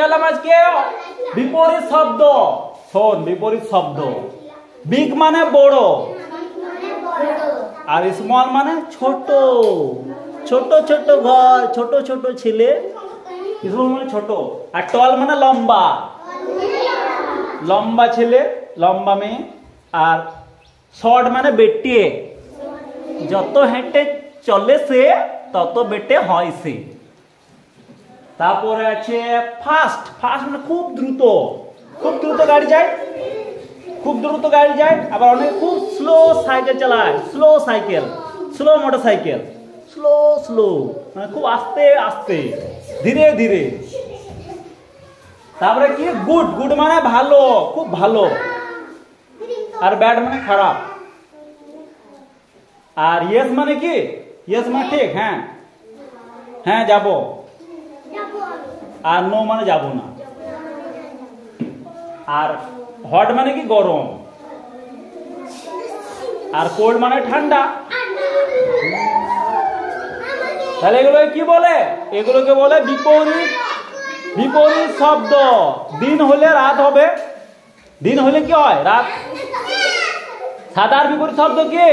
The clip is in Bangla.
শেখালাম আজকে বিপরীত শব্দ। শোন, বিপরীত শব্দ। বিগ মানে বড়, আর স্মল মানে ছোট। ছোট ছোট ঘর, ছোট ছোট ছেলে, স্মল মানে ছোট। আর টল মানে লম্বা, লম্বা ছেলে, লম্বা মেয়ে। আর শর্ট মানে বেটে, যত হেঁটে চলে সে তত বেটে হয় সে। তারপরে আছে ফাস্ট। ফাস্ট মানে খুব দ্রুত, খুব দ্রুত গাড়ি যায়, খুব দ্রুত গাড়ি যায়। আবার অনেক খুব স্লো সাইকেল চালায়, slow cycle, slow motor cycle, slow slow মানে খুব আস্তে আস্তে, ধীরে ধীরে। তারপরে কি গুড। গুড মানে ভালো, খুব ভালো। আর ব্যাড মানে খারাপ। আর ইয়েস মানে কি? ইয়েস মানে ঠিক, হ্যাঁ হ্যাঁ যাব। আর নো মানে যাব না। আর হট মানে কি? গরম। আর কোল্ড মানে ঠান্ডা। তাহলে এগুলোকে কি বলে? এগুলোকে বলে বিপরীত, বিপরীত শব্দ। দিন হলে রাত হবে, দিন হলে কি হয়? রাত। সাদার বিপরীত শব্দ কি?